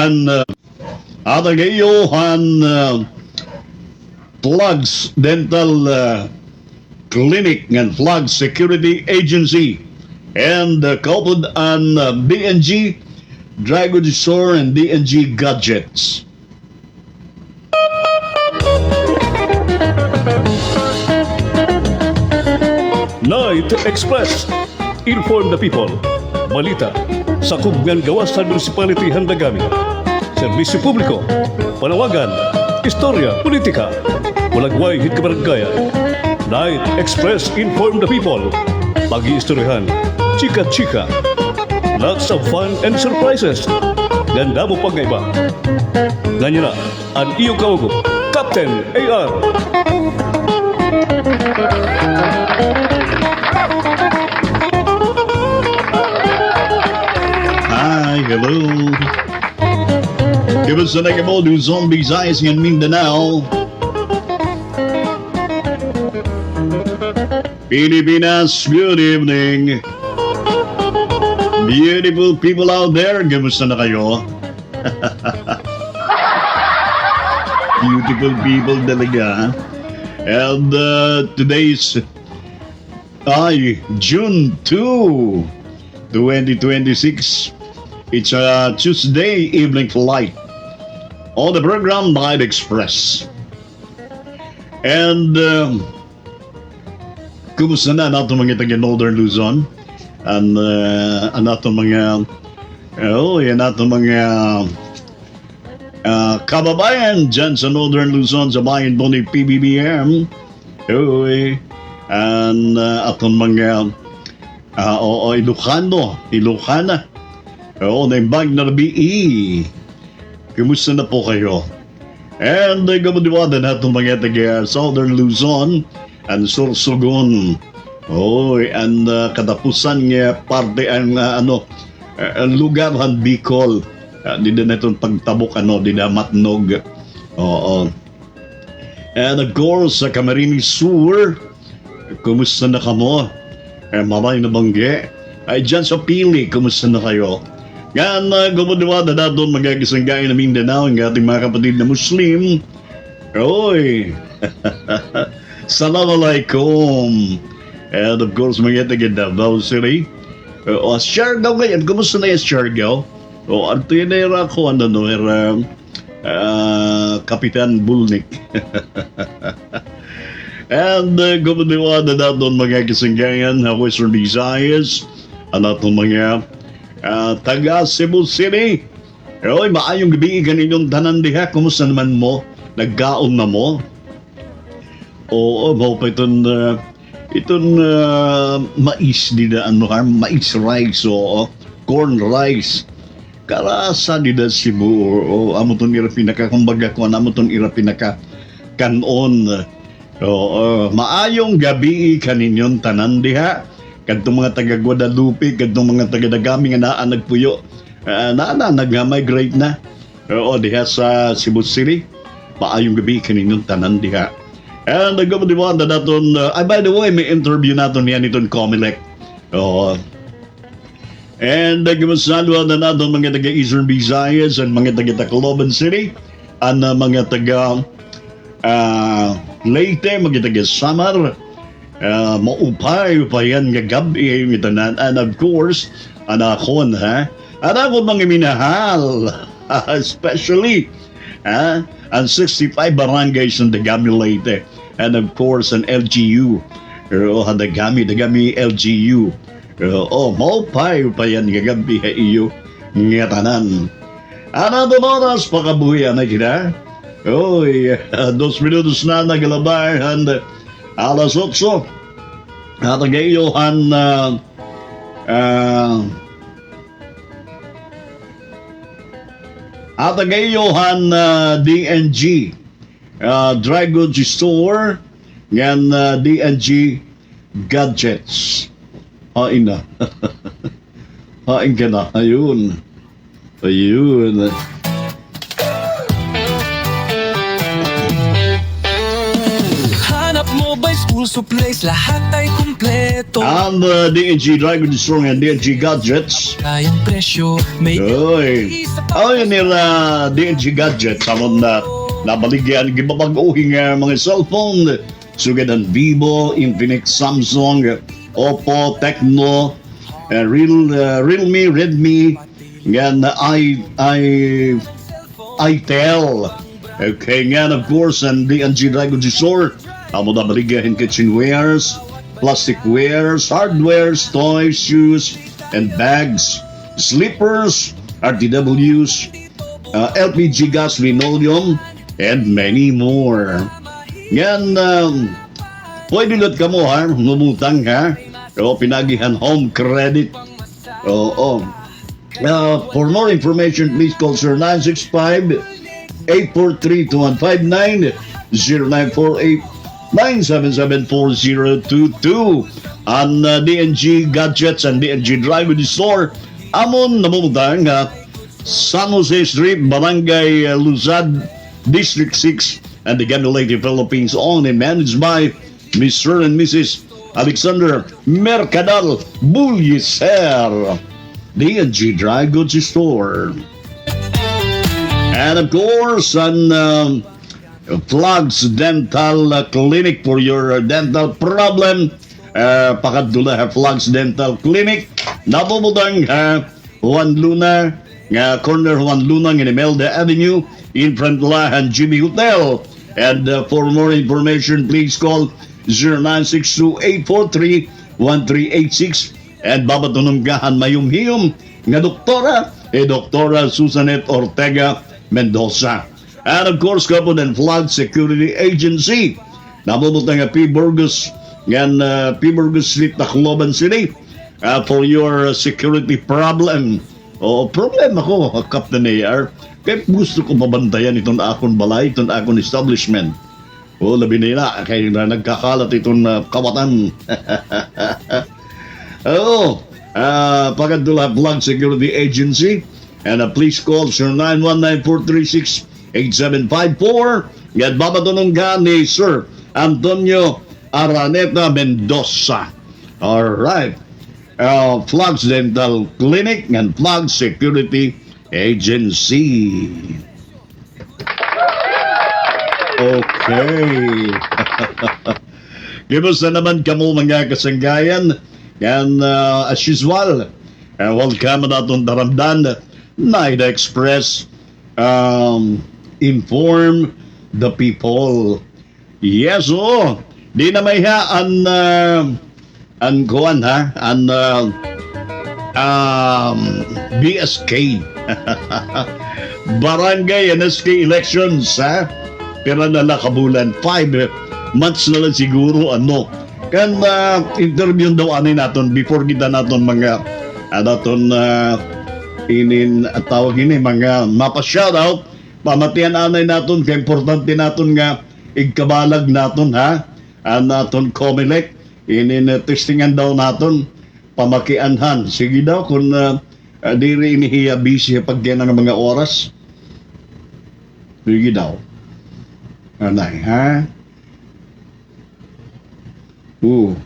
an Atagayohan Plugs Dental Clinic and Plug Security Agency and coupled an DNG Dragon Store and DNG Gadgets. Night Express. Inform the people. Balita. Sakop ng gawas sa Municipality Handagami. Serbisyo publiko. Panawagan. Istorya. Politika. Walagway hit kabaranggayan. Night Express. Inform the people. Pag-iistoryahan. Chika-chika. Lots of fun and surprises. Ganda mo pag iba. Ganyan na. Ang iyong kawago. Captain AR. Hi, hello. Kamusta na kayo Luzon, Visayas, and Mindanao? Pilipinas, good evening. Beautiful people out there, kamusta na kayo? Beautiful people talaga. And today's June 2, 2026. It's a Tuesday evening flight on the program Night Express. And kumusta na nato mga taga Northern Luzon? And nato mga yan nato mga kababayan dyan sa Northern Luzon sa bayan po ni PBBM. And atong mga Ilocana. Naimbag na BE. Kumusta na po kayo? And kamudiwada na itong mga taga Southern Luzon and Sorsogon. And katapusan nga parte ang lugar han Bicol. Di na itong pagtabok di na Matnog. And of course sa Camarines Sur. Kumusta na kamo? Maray na bangge. Ay dyan sa Pili, kumusta na kayo? Yan, kumudiwada na doon magagisanggain na Mindanao ang ating mga kapatid na Muslim. Assalamualaikum. And of course, mga taga Davao City. Siargao ngayon, kumusta na yung Siargao? Ano yun na ako, Kapitan Bulnik. And kumudiwada na doon mga kasanggayan na Western Visayas. Ano itong mga taga Cebu City. Maayong gabi kaninyong tanan diha. Kumusta naman mo? Nagkaon na mo? Mo pa itong mais nila, mais rice, corn rice. Karasa nila Cebu. Amo itong ira pinakakumbaga ko, amo itong ira pinaka-kanon. Maayong gabi kaninyong tanan diha. Kadtong mga taga Guadalupe, kadtong mga taga Dagami nga naa nagpuyo. Nag-migrate na. Diha sa Cebu City. Maayong gabi kaninyong tanan diha. And nagkabadiwanda naton, by the way, may interview naton yan itong Comelec. And nagkamasalo na naton mga taga Eastern Visayas and mga taga Tacloban City. And mga taga Leyte, mga taga Samar. Maupay-upayan nga gabi yung itanan. And of course, anakon mga minahal. Especially, ang 65 barangays ng Dagami Leyte. And of course, an LGU. Dagami LGU. Maupay-upayan nga gabi iyo nga tanan. Ano oras pakabuhian na kita? 2 minutos na naglabay and alas 8. Tagayohan DNG Dragon Store yan DNG Gadgets. Hain na. Hain ka na. Ayun. Hanap mo ba'y school school supplies, lahat ay kumpleto. Ang DNG Dragon Strong and DNG Gadgets. Kayang presyo, may Oy. Ay nila DNG Gadgets amon na nabaligyan gibabag-uhing mga cellphone sugad ang Vivo, Infinix, Samsung, Oppo, Tecno, Realme, Redmi, yan itel. Okay, nga of course, and DNG Dragon Store. Amo na baligahin kitchenwares, plasticwares, hardwares, toys, shoes, and bags, slippers, RTWs, LPG gas, linoleum, and many more. Yan, pwede lot ka mo ha, ngumutang ha, o pinagihan home credit. Oo. For more information, please call Sir 965-843-2159, 0948-977-4022. Ang DNG Gadgets and DNG Drive Store, amon namumutang ha, San Jose Street, Barangay Luzad, District 6, and the Lady Philippines, owned and managed by Mr. and Mrs. Alexander Mercadal Bulliser, DNG Dry Goods Store. And of course, an Plugs Dental Clinic for your dental problem. Pakadula Plugs Dental Clinic. Napumutang Juan Luna, corner Juan Luna in Imelda Avenue, in front lahan Jimmy Hotel. And for more information, please call 0962-843-1386. And babatununggahan mayumhiyom nga doktora, Doktora Susanet Ortega Mendoza. And of course, Kapon and Flood Security Agency. Namumutang P. Burgos, yan P. Burgos Street, Tacloban City, for your security problem. O problema ko, Captain AR, kaya gusto ko mabantayan itong akong balay, itong akong establishment. O labi nila, kaya nagkakalat itong kawatan. Pagadula Plug Security Agency, and please call 0919-436-8754. Yan babatunong ka ni Sir Antonio Araneta Mendoza. Alright. Plugs Dental Clinic and Plug Security Agency. Okay. Kimusta naman kamo mga kasanggayan? Yan, as usual, welcome na itong daramdan, Night Express, inform the people. Yes, oh, di na may ang kuwan ha, BSK, Barangay NSK Elections ha, pero nalakabulan, 5 months na lang siguro, kan interview daw anay naton before kita naton mga naton tawag ini mga mapa shoutout pamatian anay naton kay importante naton nga igkabalag naton ha naton Comelec testingan daw naton pamakianhan sige daw kung diri inihiya busy pagyan ng mga oras sige daw anay ha. Hello.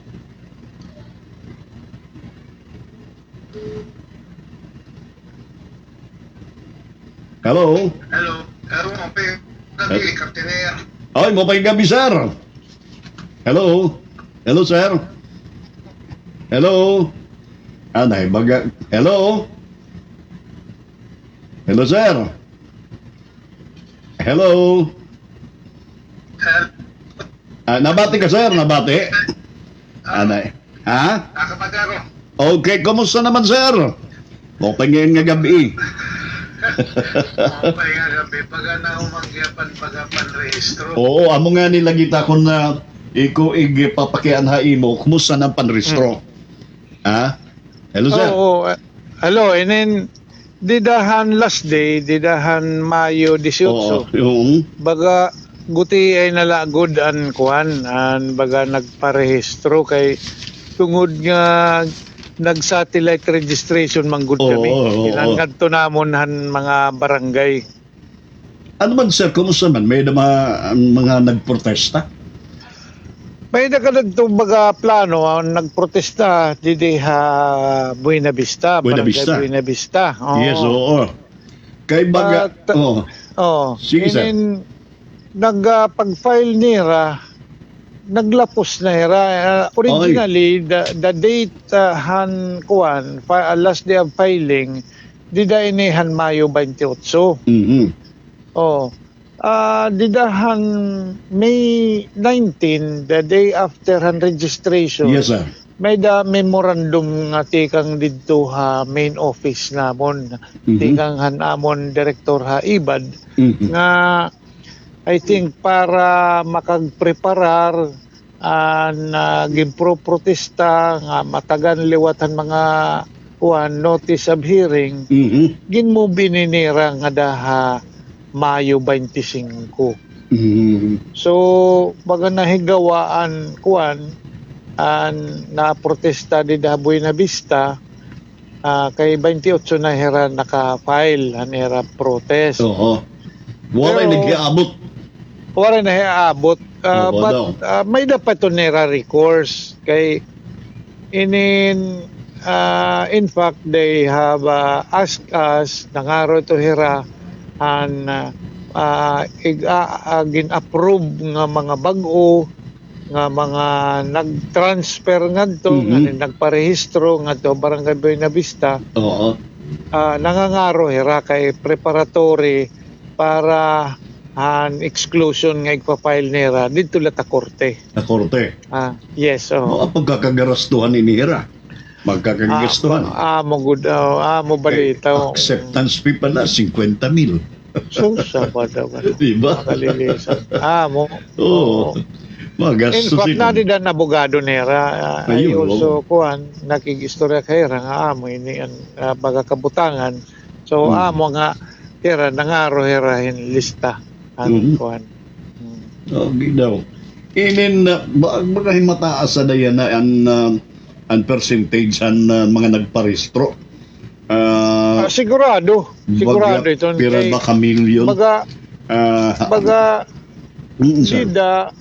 Hello. Hello, Kapeng. Gabi, Captain Air. Ay, mapay gabi, sir. Hello. Hello, sir. Hello. Anay, baga. Hello. Hello, sir. Hello. Nabati ka, sir? Nabati? Anay. Ha? Nakapag ako. Okay, kumusta naman, sir? Okay ngayon nga gabi. Okay nga gabi. Pagka na umangyapan, pagka-panrehistro. Oo, amo nga nilagita ko na papakian mo. Kumusta ng panrehistro? Ha? Hello, sir? Oo. Hello, and then, didahan last day, didahan Mayo 18. Oo, yung... Baga, guti ay nalagod an kuhan, an baga nagparehistro kay tungod nga nag-satellite registration manggod kami. Kinangad to namon han mga barangay. Ano man, sir? Kumusta man? May mga nagprotesta? May nakadagtong baga plano nagprotesta didi ha Buena Vista, Buena Barangay Vista. Buena Vista. Oo. Yes, oo. Kay baga, At- Sige, sir. Pag-file nira, naglapos na hira. Originally, the date last day of filing, dida inihan Mayo 28. Mhm. Oh. Didahan May 19, the day after han registration. Yes, sir. May da memorandum nga tikang didto ha main office namon. Mhm. Tikang han amon director ha IBAD Mhm. nga I think para makagpreparar na gimpro-protesta nga matagan liwatan mga notice of hearing Mhm. gin mo bininira nga daha Mayo 25. Mhm. So baga nahigawaan na protesta di da Buena Vista kay 28 na hera naka-file han hera protest. Oo. Wala Pero- nag-iabot. Wala na hiabot. Oo, But daw. may dapat to nera recourse kay in fact they have asked us nangaro to hira and gin-approve nga mga bag-o nga mga nag-transfer ngadto nga nagparehistro ngadto Barangay Buena Vista Oo. nangangaro hira kay preparatory para an exclusion nga igpa-file nila dito la ta korte. Na korte. Yes, Mga pagkakagarastuhan inihira. Magkakagastuhan. mo good, mo balita. Acceptance fee pala, 50,000. So, sa bada. Diba? Kalilisan. Mo. Oo. In Magastos fact, na di dan abogado nera. I Ayun, also, nakigistorya kay nga mo ini ang baga kabutangan. So, mo nga, hera, nangaro herahin lista. Ang kuhan. Okay daw. Inin, baka mataas na yan na ang percentage ang mga nagparehistro. Sigurado ito. Pira Kay- baka milyon. Baga, Sir. sida,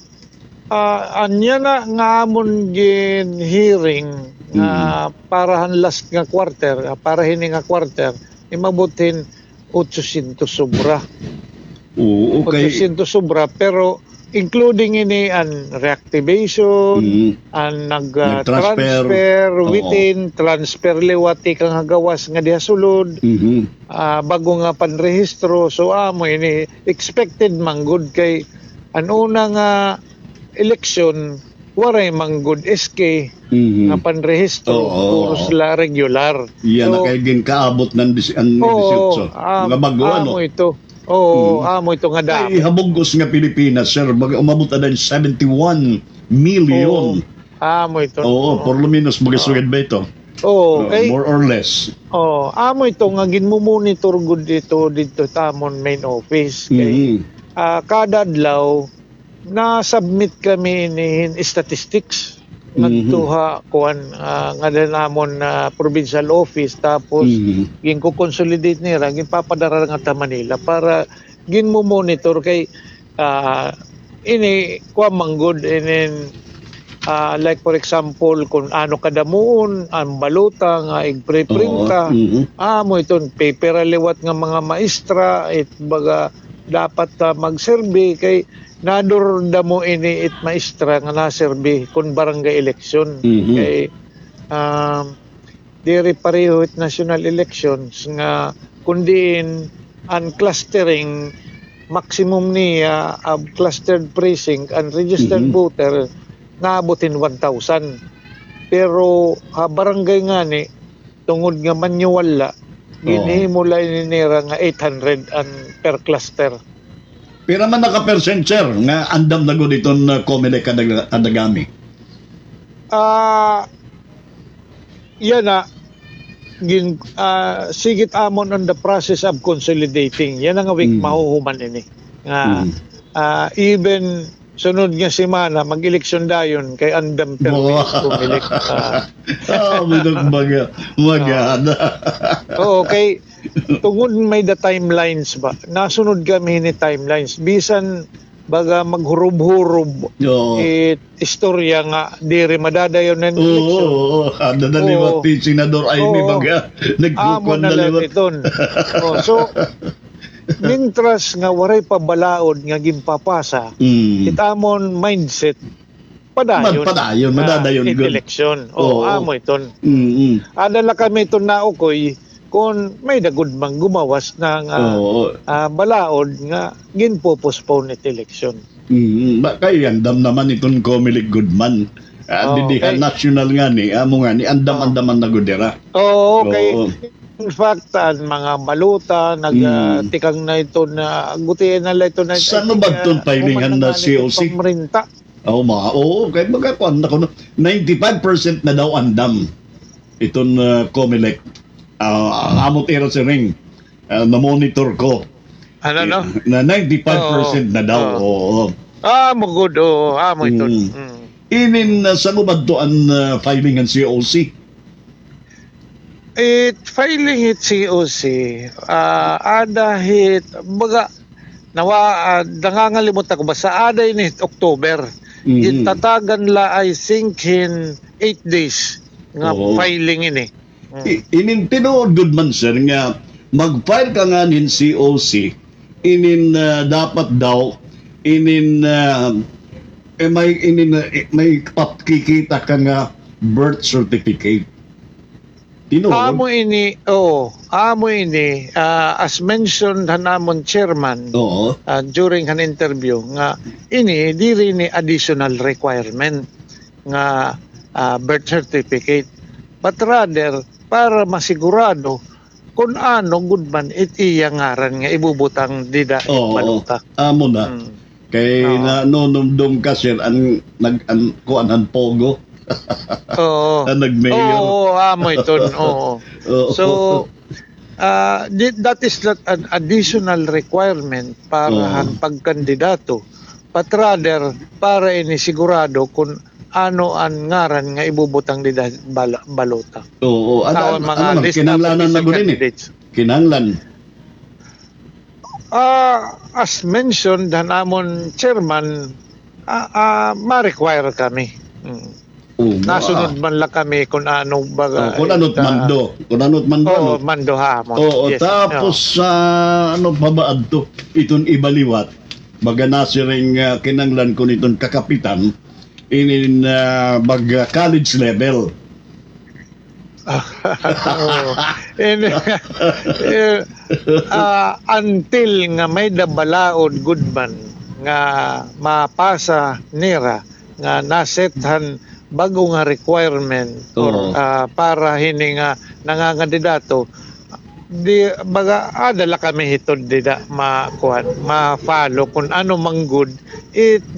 anya na nga amon gin hearing nga parahan last nga quarter, para hini nga quarter, imabutin 800 sobra. Oo, okay. 800 sobra, pero including ini an reactivation, an Nag-transfer. nag-transfer, Oo. within, transfer liwati kang hagawas nga diha sulod, Mhm. bago nga panrehistro. So amo ini expected manggod kay ang una nga election waray manggod SK Mhm. nga panrehistro Oo. puro sila regular. Yan na So, kay ginkaabot ng 18. Mga bago ano. amo ito. Oo, amo ito nga Kay dami. habogos nga Pilipinas, sir, umabot na din 71 million. Amo ito. Oo, por lo menos magasugad ba ito? Oo, kay More or less. amo ito nga ginmo-monitor gud dito tamon main office kay Mhm. kada adlaw na submit kami in statistics nagtuha kuan nga namon provincial office tapos Mhm. gin ko consolidate nila ginpapadara nga ta Manila para gin mo monitor kay ini kuan manggod inin like for example kung ano kadamuon ang baluta nga igpre-printa Oo. Mhm. mo iton paper liwat nga mga maestra it baga dapat mag-survey kay nador damo ini it maestra nga na-survey kung barangay election Mhm. kay diri pareho it national elections nga kundiin ang clustering maximum niya of clustered precinct and registered voter naabutin 1,000 pero barangay nga ni tungod nga manyuwala ginhimula ininira nga 800 an per cluster. Pero man naka-percent, sir, nga andam na gud itong Comelec kadagami. Yan na sigit amon on the process of consolidating. Yan ang week mahuhuman ini. Even sunod nga semana mag-eleksyon dayon kay andam per Comelec. Magana. Oo, kay tungod may the timelines ba. Nasunod kami ni timelines. Bisan baga maghurub-hurub Oo. istorya nga diri madadayon ng Oo, eleksyon. ada daliwat Oo. ti Senador Amy Oo. baga Amo nagkukuan na lang daliwat. iton. So, mintras nga waray pabalaod nga gimpapasa, itamon mindset, padayon. Padayon, madadayon it gud. election. Oo. Amo iton. Mm. Adala kami iton na ukoy, kung may dagud mang gumawas ng Oo. balaod nga ginpo-postpone it election. Kay andam naman itong Comelec Goodman. Didihan Okay. national nga ni, amo nga ni, andam-andaman na gudera. Oo, okay. Oo. In fact, mga baluta, tikang na ito na, gutihin na ito na ito. Saan ba itong filingan na COC? Pamrinta. Oo, kay magkakuan na ko, 95% na daw andam. Itong Comelec. Amot era si Ring. Na-monitor ko. Ano, no? Na 95% na daw. Oo. Mo good, mo ito. Inin sa mubadtoan filing ang COC. Filing it COC, ada hit, baga, nangangalimot ako ba, sa ada ini October, itatagan la I think in 8 days nga Oo. filing ini. Inin tinuod good man sir nga mag-file ka nga nin COC inin dapat daw inin may papkikita ka nga birth certificate. Tinuod. Amo ini, as mentioned hanamon chairman Oo. during an interview nga ini diri ni additional requirement nga birth certificate, but rather para masigurado kung ano good man iya ngaran nga ibubutang dida Oo. baluta. Amo na. Kay Oo. na nonumdum ka sir ang kuan ang pogo. Oo. Ang nag-mayor. Oo, amo ito. Oo. Oo. So, that is not an additional requirement para ang pagkandidato, but rather para inisigurado kung ano ang ngaran nga ibubutang di balota. Oo. Sa mga list Kinanglanan na gudin eh. candidates. Kinanglan. As mentioned, hanamon chairman, ma-require kami. Oo. Nasunod man lang kami kung anong baga. Kung ano't mando. Kung ano't mando. Oo, ano? mando hamon. Oo, Yes. tapos ano pa ba adto? Itong ibaliwat. Baga nasiring kinanglan ko nitong kakapitan inin college level. Oo. Until nga may dabalaod goodman nga mapasa nira nga nasethan bago nga requirement or para hini nga nangangandidato di baga adala kami hitod dida ma-follow kung ano mang good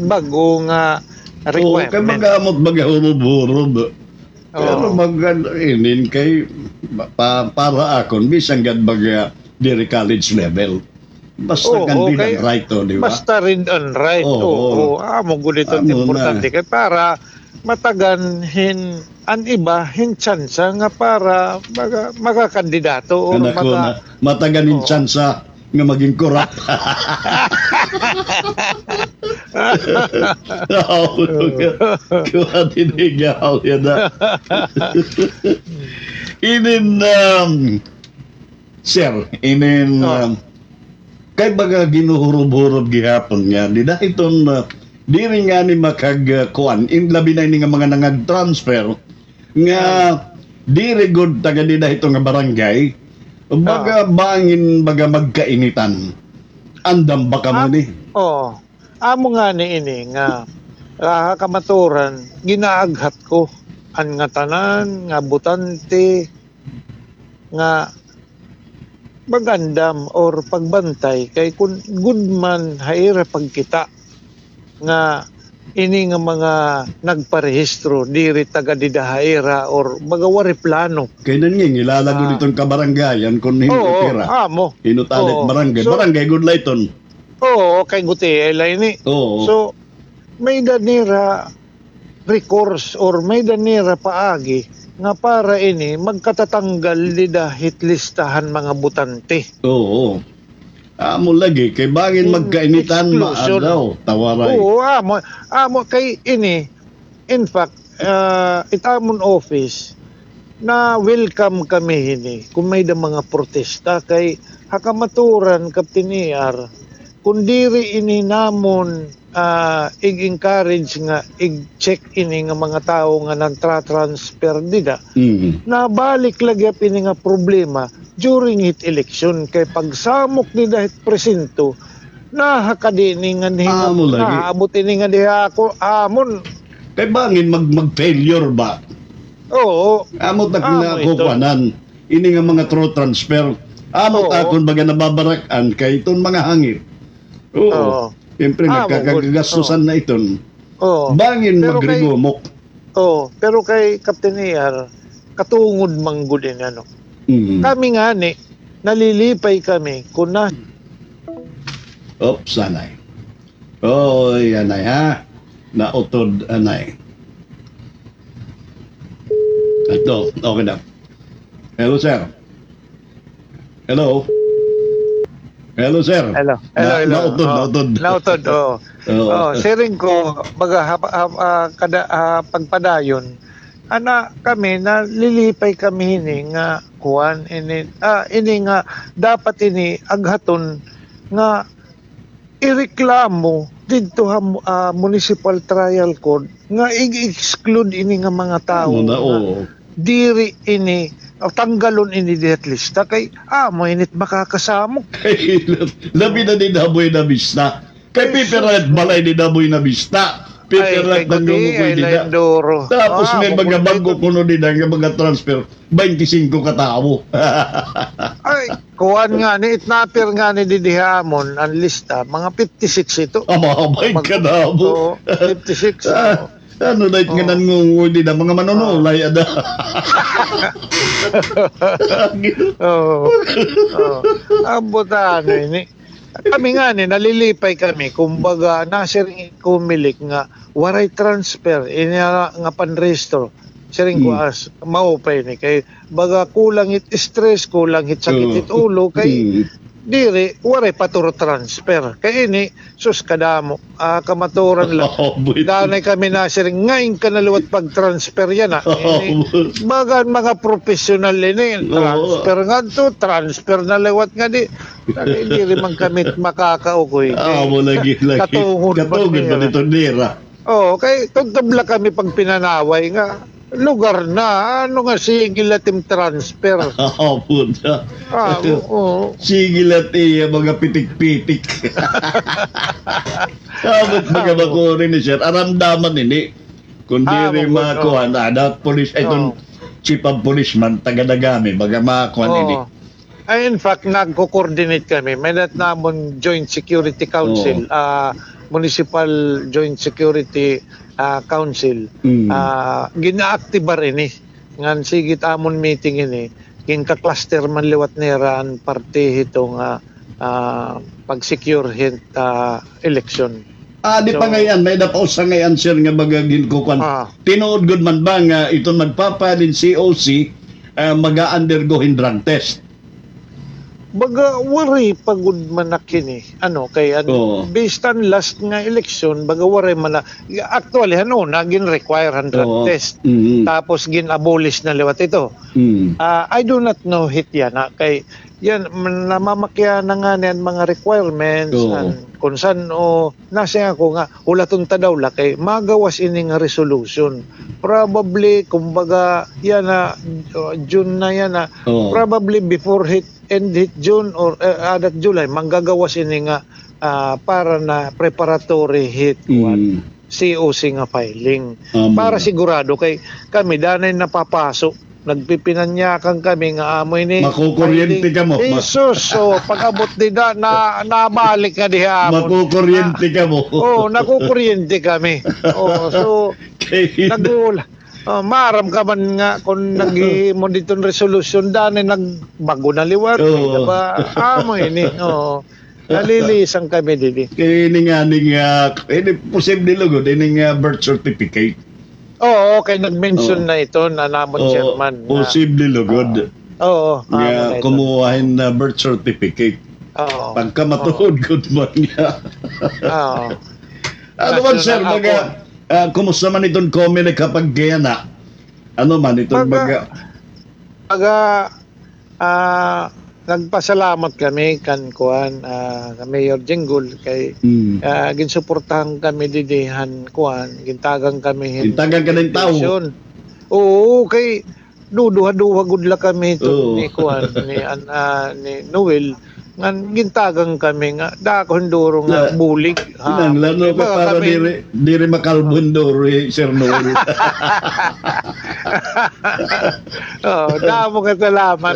bago nga Oo, kay requirement. magamot magahurub-hurub. Pero inin kay para akon bisang gad baga diri college level. Basta kandilang right to, di ba? Basta rin on right. Oo. Amo gud ito Amo importante kay para matagan ang iba tsansa nga para magakandidato o Anak ko na mataganin tsansa nga maging korap. Kuha tinigaw yan na. Inin, sir, kay baga ginuhurub-hurub gihapon nga, di dahil itong di rin nga ni makagkuan, labi na ini nga mga nangag-transfer, nga di rin good taga di dahil itong nga barangay, baga bangin baga magkainitan. Andam ba ka mo ni? Amo nga ni ini nga kamaturan ginaaghat ko ang nga tanan nga butante nga magandam or pagbantay kay kun good man haira pagkita nga ini nga mga nagparehistro diri taga didahaira or magawari plano. Kaya nanging ilalago ditong kabarangayan kung hinutira. Amo. Hinutalit barangay. So, barangay good layton. kay guti ini. Oo. So may danira recourse or may danira paagi nga para ini magkatatanggal di dahit listahan mga butante. Oo. Amo lagi kay bangin magkainitan Exclusion. maadaw tawaray. Oo, amo kay ini. In fact, itamon office na welcome kami hini kung may da mga protesta kay hakamaturan kaptiniar kung diri ini namon ig-encourage nga ig-check ini nga mga tao nga nagtra-transfer dida na balik lagi ini nga problema during it election kay pagsamok nida it presento na hakadini nga Amo lagi. naabot ini nga diha ako amon. Kay bangin mag-failure ba? Oo. Amo tak Amo na ito. kukuanan. Ini nga mga true transfer. Amo Oo. akon baga nababarakan kay iton mga hangir. Oo. Oo. Siyempre Amo, nagkakagastusan na iton. Oo. Bangin Pero magrigumok. Pero kay Captain Iyar, katungod manggod din ano. Kami nga ni, nalilipay kami kung na Oops, anay. Oy, anay ha. Nautod, anay. Ito, okay na. Hello, sir. Hello. Hello, sir. Hello. Nautod. Nautod, oo. Oo. Sharing ko, baga, pagpadayon, ana kami, nalilipay kami ini nga kuwan, ini nga, dapat ini aghaton nga ireklamo dito ha municipal trial code nga i-exclude ini nga mga tao Muna, nga oo. diri ini tanggalon ini dihat lista kay mo init makakasamok. Kay labi na din daboy na bista. Kay piperat balay din daboy na bista. Piperat ng lumukoy din. Tapos may mga bago kuno din nga mga transfer 25 katao. Ay, kuwan nga ni itnapir nga ni didihamon ang lista mga 56 ito. Amabay ka na mo. Oo, 56. oo. Ano na nga nangungudi na mga manunulay ada. Oo. Abot ano ini. Kami nga ni nalilipay kami kumbaga nasiring kumilik nga waray transfer ini nga panrestro. Siring ko as maupay ni kay baga kulang it stress, kulang it sakit it ulo kay diri waray paturo transfer. Kay ini sus kadamo kamaturan lang. Danay kami nasiring ngayon ka naluwat pag-transfer yan Ini, baga mga professional ini transfer nga to, transfer na lewat nga di. Hindi rin man kami makakaukoy. Mo lagi. Katungod ba dito nira? Kay tugtabla kami pag pinanaway nga lugar na ano nga sigilatim transfer. Punta. Oo. Sigilat mga pitik-pitik. Sabot mga makurin ni sir. Aramdaman ini. Kung di rin makuhan, police, itong chief of policeman, taga-dagami, mga makuhan ini. Ay, in fact, nagko-coordinate kami. May namon Joint Security Council, Municipal Joint Security Council. Gina-activar ini. Ngan sigit amon meeting ini. Ginka-cluster man liwat niraan parte itong pag-secure hint election. Di pa ngayon, may napaus sa ngayon sir nga bagagin ko kwan. Tinood good man ba nga ito magpapalin COC mag-undergo drug test. Baga wari pagud man na kini kay based on last nga election baga wari man na actually nagin require 100 test tapos gin abolish na liwat ito. I do not know hit yan kay yan namamakya na nga niyan mga requirements kung saan nasa ako nga ulaton ta daw la kay magawas ini nga resolution probably kumbaga yan June na yan probably before end hit June or adat July manggagawas ini nga para na preparatory hit COC nga filing para sigurado kay kami danay napapasok nagpipinanyakan kami nga amoy ni makukuryente ka mo. Jesus, pag-abot nila nabalik nga diha amon. Makukuryente ka mo. Nakukuryente kami. So nagula. Maram ka man nga kung nag-mo ditong resolution dani nagbago na liwat. Diba? Amoy ni. Nalilisang kami dili. Kaya ini posible lugod ini birth certificate. Kay nag-mention na ito na namon chairman. Posible lugod. Oo. Nga kumuhain na birth certificate. Oo. Pagka matuod, good man niya. Oo. Ano man, National sir, baga, kumusta man itong comedy kapag gaya na? Ano man itong baga? Nagpasalamat kami kan kuan Mayor Jenggol kay ginsuportahan kami didihan kuan gintagang kami Gintagang ka ng tao. Oo kay duduha-duha gud la kami to Oo. ni kuan ni Noel ngan gintagang kami nga dakon duro nga bulig Nang lano ka para diri makalbundor, Sir Noel. Oh, damo ka salamat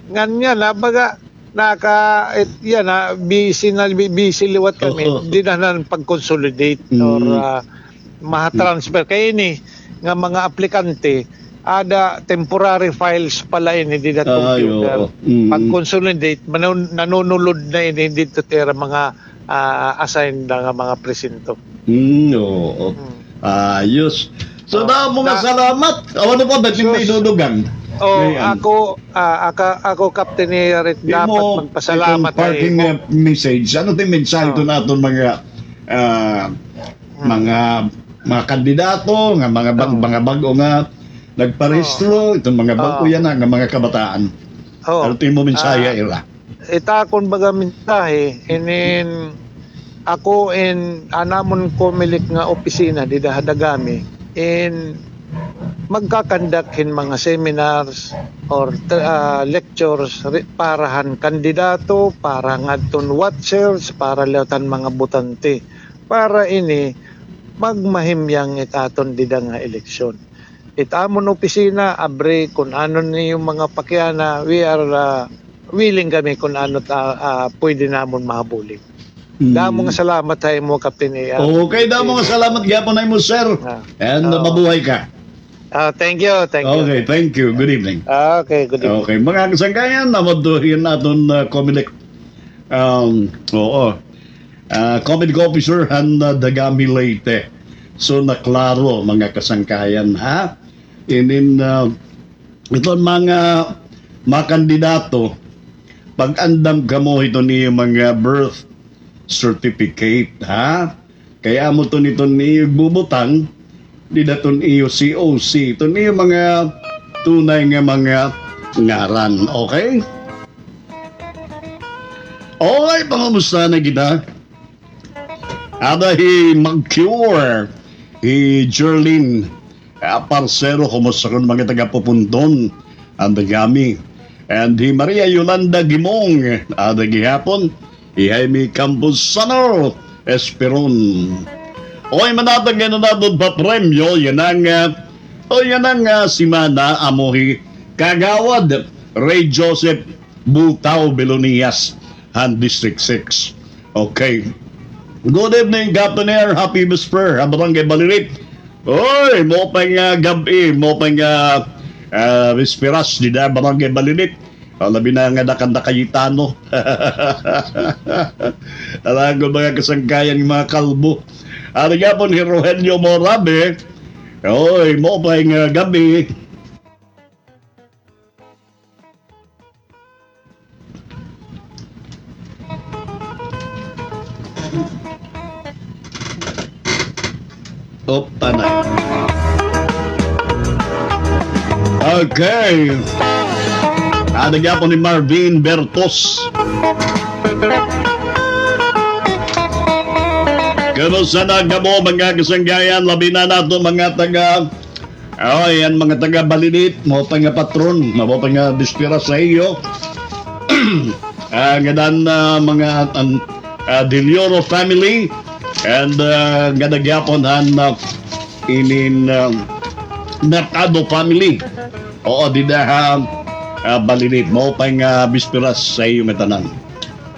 ngan yan baga busy liwat kami Oo. di na nan pag-consolidate or maha-transfer kay ini nga mga aplikante ada temporary files pala ini di na computer oo. pag-consolidate nanunulod na ini dito tira mga assigned na nga mga presinto. Oo. Ayos. So, damo nga salamat. Ano po, dati may dudugan? Ako Captain Eric dapat Imo, magpasalamat itong parking message. Ano yung mensahe ito natin mga kandidato, nga mga bago nga nagparehistro, itong mga bago yan nga mga kabataan. Ano ito yung mensahe, Ira? Itakon baga mintahe inin ako anamon komilik nga opisina di dahadagami magkakandakhin mga seminars or lectures parahan kandidato para ngadton watchers para lewtan mga butante para ini magmahimyang itaton dida nga eleksyon itamon opisina abre kung ano ni yung mga pakyana we are willing kami kung ano pwede namon mahabuli. Damo nga salamat tayo mo, Captain A. Okay, damo nga salamat gyapon na mo, sir. And mabuhay ka. Thank you. Okay, thank you. Good evening. Okay, good evening. Okay, mga kasangkayan, namaduhin natin Comelec. Comelec officer han Dagami Leyte. So, naklaro, mga kasangkayan, ha? Ito mga kandidato, pag-andam ka mo ito ni mga birth certificate, ha? Kaya mo ito nito ni bubutang, di na ito iyo COC. Ito ni mga tunay nga mga ngaran, okay? Okay, pangamusta na kita? Ada mag-cure, Jerlyn, Parcero, kumusta kong mga taga-pupundon, ang Dagami. And Maria Yolanda Gimong, ada gihapon, Jaime Campuzano Esperon. Oy, manatag nga natod pa premyo, yan ang simana amohi kagawad Ray Joseph Butao Belonias, Han District 6. Okay. Good evening, Captain Air. Happy Vesper, Barangay Balirit. Oy, mo pa nga gabi, mo pa nga Vesperas, di na Barangay Balirit. Alabi na nga nakandakayitano. Alam ko mga kasangkayan ng mga kalbo. Ano nga po ni Rogelio Morabe. Oy, mo pa nga gabi. Panay. Okay. Ada nga po ni Marvin Bertos. Kamusta na mo mga kasanggayan, labi na nato mga taga yan mga taga Balinit, mo pa nga patron, mo pa nga dispira sa iyo. Gadan mga Dilioro family and gadagapon han Mercado family. Oo, di na Balinit mo pa nga bispiras sa iyo metanan.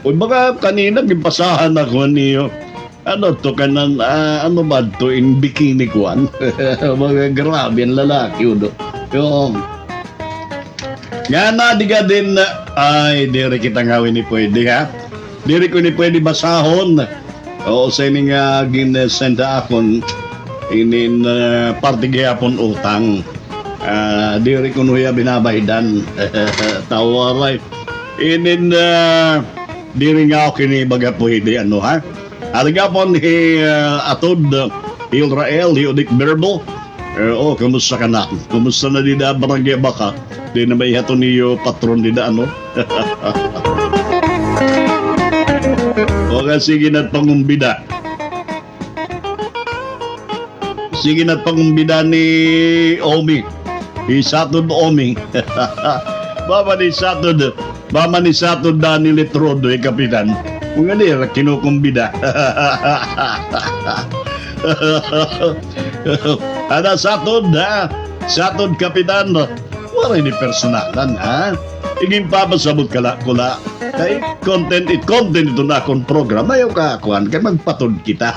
Uy, baka kanina gipasahan ako niyo. Ano to kanan, ano ba to in bikini kuan? Mga grabe ang lalaki udo. Yung nga na di ka din ay diri kita ngawin ni pwede ha. Diri ko ni pwede basahon. Oo, sa ini nga ginesenda akon inin parte gyapon utang. Diri ko nuya binabaydan. Tawa right. Inin diri nga ako kini baga pwede ano ha. Alaga po ni Atod Hilrael, Hiudik Berbo. Kumusta ka na? Kumusta na dida barangay baka? Di na may hato niyo patron dida ano? Sige na't pangumbida. Sige na't pangumbida ni Omi. Isatod Omi. Mama ni Satod Dani Letrodo, kapitan. Mga nila, kinukumbida. Ada Satod, ha? Satod, kapitan. Wala ni personalan, ha? Ingin papasabot kula. Kay content ito na akong program. Ayaw ka, kuhan. Kaya magpatod kita.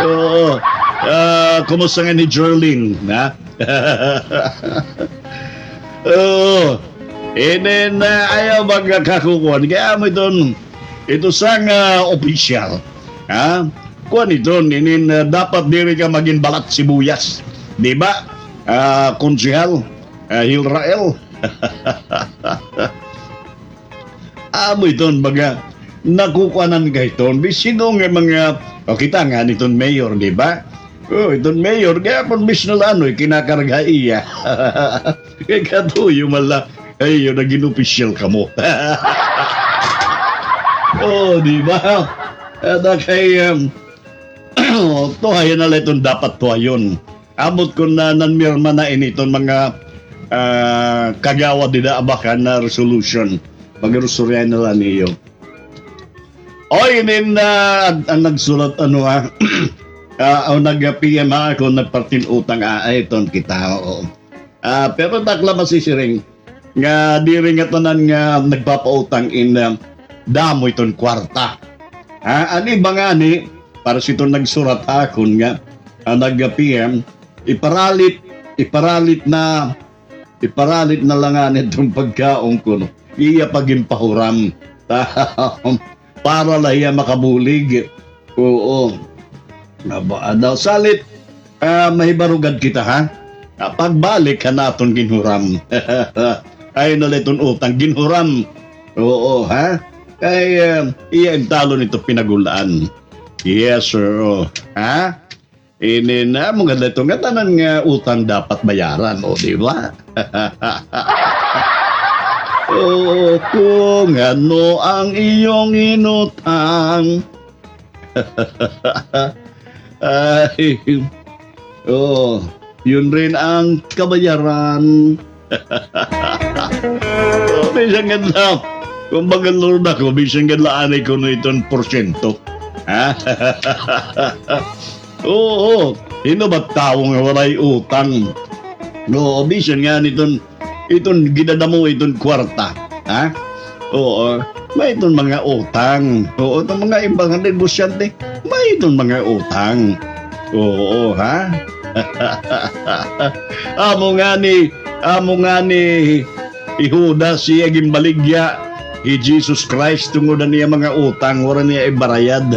Oo. Kumusta nga ni Jerlyn, ha? Oo. And then, ayaw magkakakukuhan. Kaya mo ito sang official. Ha? Kuhan ito, dapat diri ka maging balat sibuyas. Di ba? Konsehal, Hilrael. Amo ito, baga, nakukuhanan ka ito. Sino nga mga, kita nga nitong mayor, di ba? Itong mayor, kaya pang bis na ano, kinakarga iya. Kaya katuyo mala, ay, yun, naging official ka mo. Di ba? Ada kay, tuhayan na itong dapat tuhayon. Amot ko na nanmirma na itong mga kagawa dida abakan na resolution. Pag-resuryan na lang niyo. Inin ang nagsulat ano nag-PM ako, nagpartin utang itong kita. Pero takla masisiring nga di rin nga tanan nga nagpapautang in damo itong kwarta. Ani ba nga ni para si itong nagsurat akon nga nag-PM iparalit na lang itong pagkaong ko. Iya pagimpahuram. Para lang iya makabulig. Oo. Daw salit, mahibarugad kita ha. Pagbalik ka naton ginhuram. Ay naliton utang ginhuram. Oo ha. Kay iya ang talo nito pinagulaan. Yes sir. Ha? Na mga dito nga tanan nga utang dapat bayaran. Di ba? Kung ano ang iyong inutang. Ay, yun rin ang kabayaran. Bisang ganda. Kung bagalord ako, bisang ganda anay ko na itong porsyento. Oo, hino ba't tao nga walay utang? Bisang nga itong ginadamo itong kwarta. Oo, may itong mga utang. Oo, itong mga ibang negosyante, may itong mga utang. Oo, ha? Amo nga ni Ihuda siya gimbaligya Jesus Christ tungod na niya mga utang, wala niya ibarayad.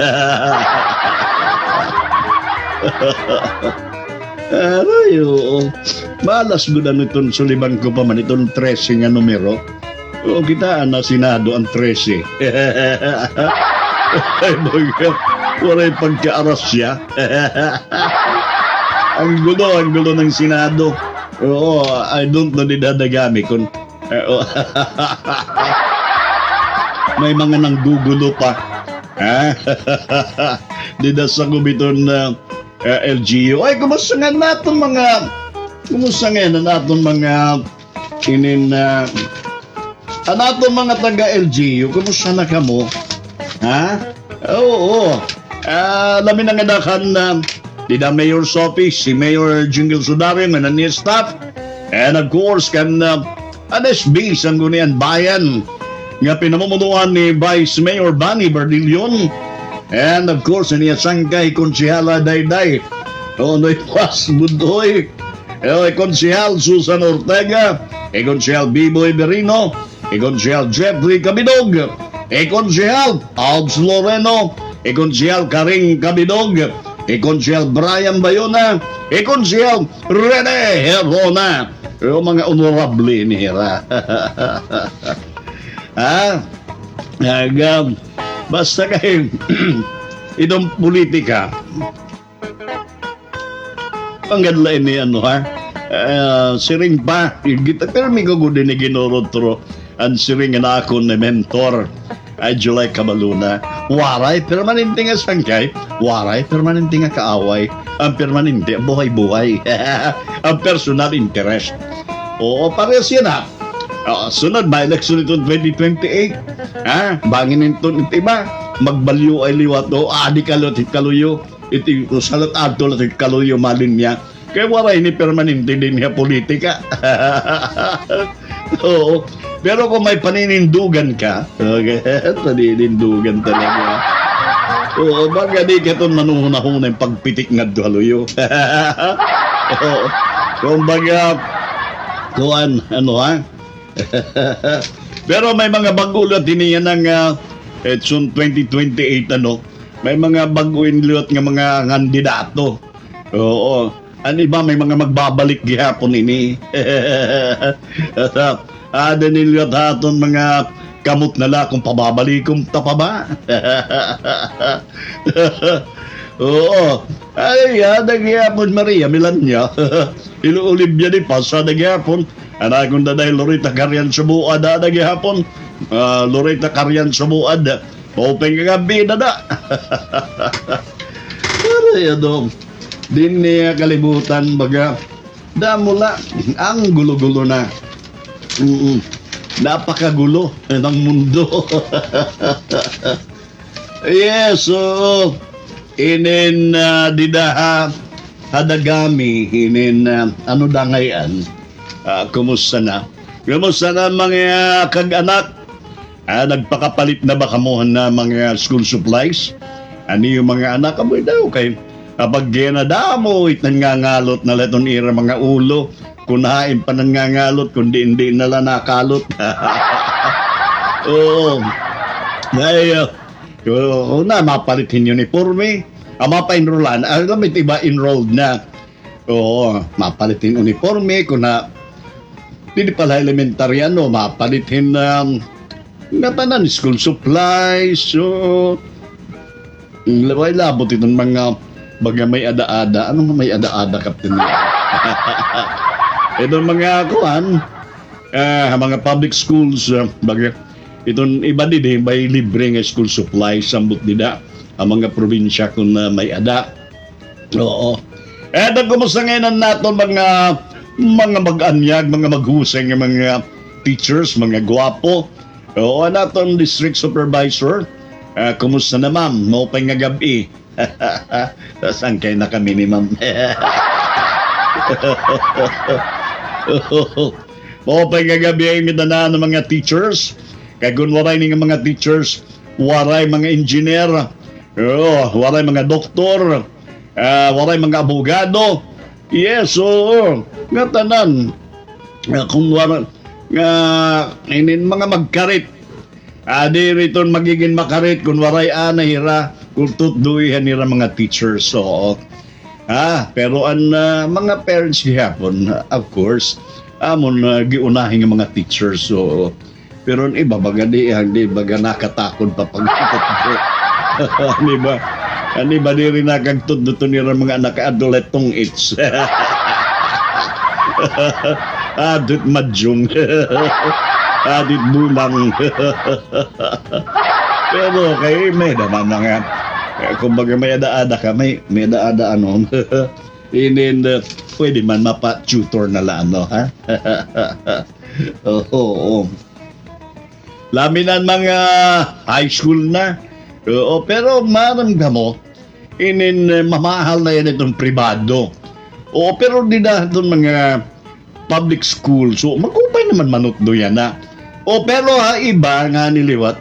Aray, oo. Malas gudan itong suliban ko pa man itong 13 nga numero. O kita na Senado ang 13. Ay baga, waray pagkaaras siya. Ang gulo ng Senado. Oo, I don't know didadagami kung may mga nanggugulo pa. Didasagom itong LGU. Ay, kumusta nga natin mga natin mga taga-LGU, kumusta na ka mo? Oo. Lamin ang adakan na dida Mayor's Office, si Mayor Jingle Sudario, man niya staff, and of course, kan NSB, Sanggunian Bayan, nga pinamumunuan ni Vice Mayor Bani Bardillon, and of course, niya Sangkay Konsehala Dayday, Noy Pas Budoy, Konsehal Susan Ortega, Konsehal Biboy Berino, Konsehal Jeffrey Cabidog, Konsehal Alps Loreno, Konsehal Karing Cabidog, Konsehal Brian Bayona, Konsehal Rene Herona, mga honorable ni Hera. Ha? Basta kayo, itong politika, ang ganda ini ano ha, siring pa, pero may kagudi ni Ginorotro, ang siring na ako na mentor, ay July Cabaluna, waray, permanente nga sangkay, waray, permanente nga kaaway, ang permanente, buhay-buhay, ang personal interest. Oo, parehas yan ha. Sunod ba, election ito 2028, ha? Bangin ito iba, magbalyo ay liwat o, adi kalot kaluyo, iti ko salat adto latit kaluyo malin niya. Kaya waray ni permanente din niya politika. Oo. Pero kung may paninindugan ka, okay, paninindugan talaga. Oo, baga di ka ito manuhuna-huna yung pagpitik nga kaluyo. Oo. Kung baga, kuan, ano ha? Pero may mga bagulat din yan ng Edson 2028 ano, may mga baguin liwat nga mga kandidato. Oo. Ano iba may mga magbabalik gihapon ini. Ada niliwat haton mga kamot na la kung pababalikom ta pa ba. Oo. Ay, ada gihapon Maria Milanya. Ilo Olivia di pasada gihapon. Anakong daday Loretta Carian Subuad ada gihapon. Loretta Carian Subuad. Open ka gabi dada. Pero yan din niya kalibutan baga. Damula ang gulo-gulo na. Napakagulo ng mundo. Yes, so inin didaha hadagami inin ano dangayan. Kumusta na? Kumusta na mga kag-anak? Nagpakapalit na ba kamuhan na mga school supplies? Ano yung mga anak? Aboy daw kay kapag ginadamo nangangalot na leton ira mga ulo kunain pa nangangalot kundi hindi nala nakalot. Oo. Ngayon, na mapalitin yung uniforme. Mapa-enrollan. May iba enrolled na. Oo, mapalitin uniforme kuna hindi pala elementary ano, mapalitin natanan school supplies. So, laway labot itong mga baga may ada-ada. Anong may ada-ada, Captain? Itong mga kuhan, mga public schools, baga, itong iba din may libre nga school supplies, sambut dida, ang mga probinsya kung may ada. Oo. Kumusta ngayon nato mga mag-anyag, mga maghusay ng mga teachers, mga gwapo. Oo, naton district supervisor. Kumusta na ma'am? Maupay nga gabi. Saan kayo na kami ni ma'am? Maupay nga gabi ay midana ng mga teachers. Kaya kung waray ng mga teachers, waray mga engineer, waray mga doktor, waray mga abogado. Yes, oo. Nga tanan. Kung waray, mga magkarit. Adi rito magiging makarit kung waray nahira kung tutduihan nila mga teachers. So, pero ang mga parents gihapon, of course, amon giunahin ng mga teachers. So, pero ang iba baga di baga nakatakod pa pag di ba? Ani ba di rin nakagtudto nila mga anak adoletong it's. Adit madjong. Adit bulang. Pero kay may naman nga. Kumbaga may ada-ada ka, may ada-ada ano. Inin, pwede man mapa-tutor na lang, no, ha? Oo. Laminan mga high school na. Oo, pero maramdam mo, mamahal na yan itong privado. Oo, pero di na itong mga public school. So, magkupay naman manutdo yan na. O, pero iba nga niliwat,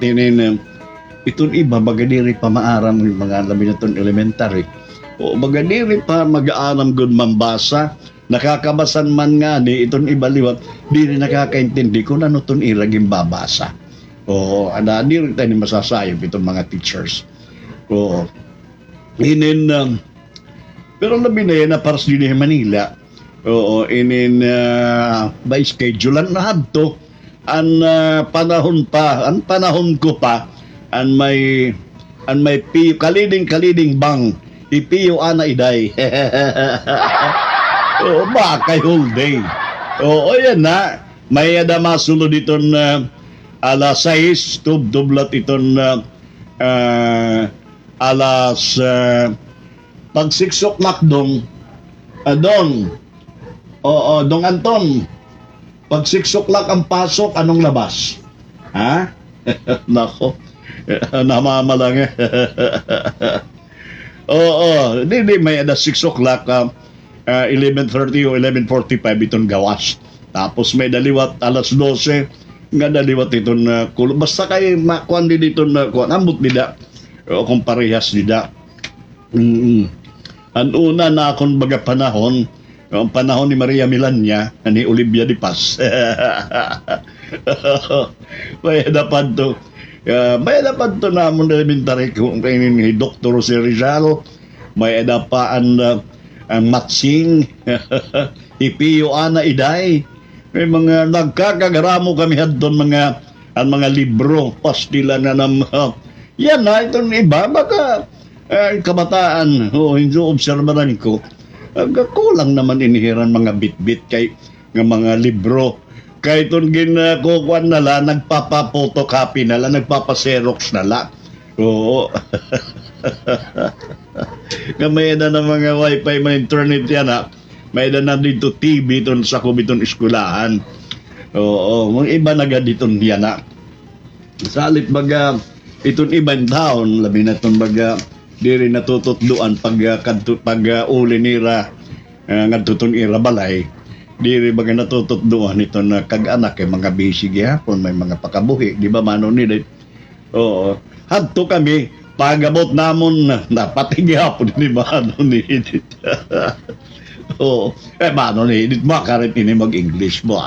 itong iba, magadiri pa maaram ng mga labi na itong elementary. O, magadiri pa mag-aaram good mambasa. Nakakabasan man nga ni itong iba liwat, di rin nakakaintindi kung ano itong iraging babasa. O, di rin tayo masasayop itong mga teachers. O, pero labi na yan na para sa Manila. Oo, by schedulean na hadto. ang panahon ko pa, may piyo, kaliding bang, ipiyo ana iday. Bakay whole day. Yan na. May masunod iton alas 6, tublat iton alas pag 6 o'clock dong dong Anton, pag 6 o'clock ang pasok, anong labas? Ha? Nako, namamalang. Hindi may 6 o'clock, 11:30 o 11:45 itong gawas. Tapos may daliwat alas 12 nga daliwat itong basta kay makuan din itong kuan ambot nida o kung parehas nida. Ang una na akong baga panahon, ang panahon ni Maria Milania ni Olivia Di Paz. May dapat to namon elementary kung kainin ni Dr. Jose Rizal. May adapaan ang matsing. Ipiyo ana iday. May mga nagkakagaramo kami doon ang mga libro pastila na yan na itong iba baka kabataan hindi obserbaran ko kulang naman inihiran mga bit-bit kay ng mga libro kay itong ginakukuan nala nagpapapotocopy nala nagpapaserox nala. Oo. Kamay na ng mga wifi may internet yan may na dito TV ton sa kubiton eskulahan. Mga iba naga dito yan salit baga itong ibang taon labi na itong baga diri natututduan pag uli nira ngadtutong ira balay diri baga natututduan ito na kag-anak kay mga bisig yapon may mga pakabuhi di ba mano ni hadto kami pagabot namon napati gyapon ni mano ni Edith. Mano ni Edith makarit ini mag-English mo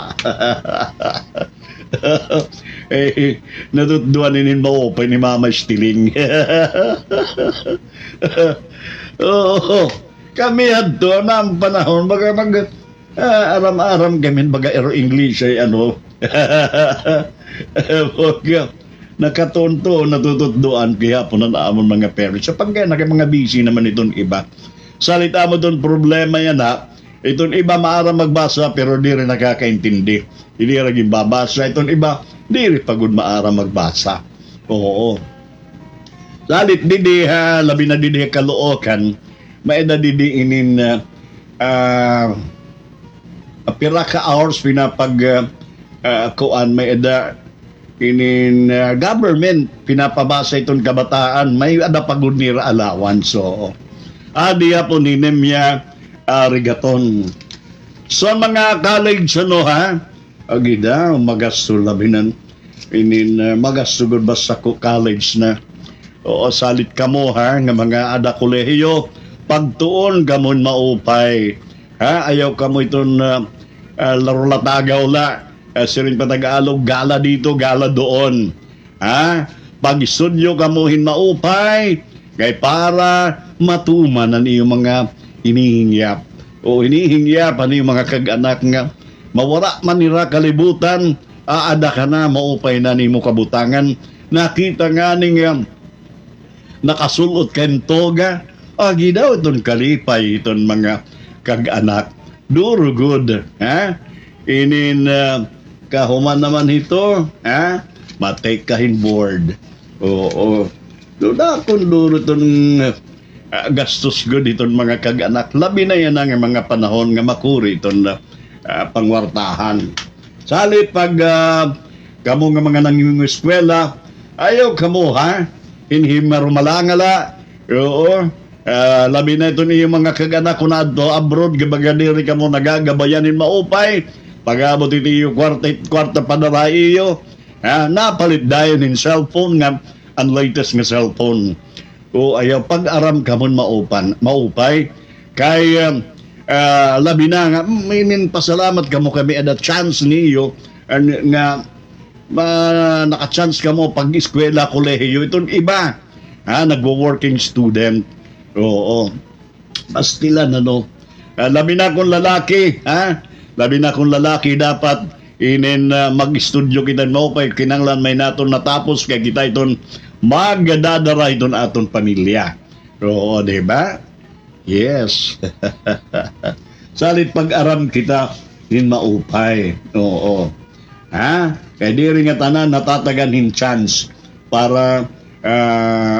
natutduan inin maupay ni Mama Stiling. Kami hadto na ang panahon baga aram-aram kami baga ero English ay nakatonto natututduan kaya po na naamon mga parents sa pagkaya mga busy naman itong iba salita mo itong problema yan itong iba maara magbasa pero di rin nakakaintindi hindi rin babasa itong iba di rin pagod maara magbasa. Lalit didi labi na didi kalookan maeda didi inin pira ka hours pinapag kuan maeda inin government pinapabasa itong kabataan may ada pagod nira allowance adiya po ni Nemya Rigaton sa mga college agida magasto labinan inin magasto gud basta ko college na salit kamo nga mga ada kolehiyo pagtuon gamon maupay ayaw kamo iton laro latagaw la sirin patag-alog gala dito gala doon pag istudyo kamuhin maupay kay para matuman ang iyong mga hinihingyap ang iyong mga kag-anak nga mawara man nira kalibutan aada ka na maupay na nimo kabutangan nakita nga ning nakasulot kayong toga agi daw itong kalipay itong mga kag-anak duro good inin kahuman naman ito matake kahin board doon kung duro itong gastos good itong mga kag-anak labi na yan ang mga panahon nga makuri itong pangwartahan salit pag kamo nga mga nanging eskwela ayaw kamo hindi marumalangala labi na ito niyo mga kag-anak kung adto abroad gabagadiri kamo nagagabayanin maupay pag-abot ito yung kwarta padara iyo napalit dayon ng cellphone nga ang latest nga cellphone ayaw pag-aram kamon maupay kay labi na nga minin pasalamat kamo kami ada chance niyo nga naka-chance kamo pag eskwela kolehiyo itong iba nagwo-working student pastilan labi na kung lalaki labi na kung lalaki dapat inin mag-studio kita mo kay kinanglan may naton natapos kay kita iton magdadara iton aton pamilya. Oo, di ba? Yes. Salit pag-aram kita din maupay. Oo. Ha? Kaya di rin nga tanan natatagan hin chance para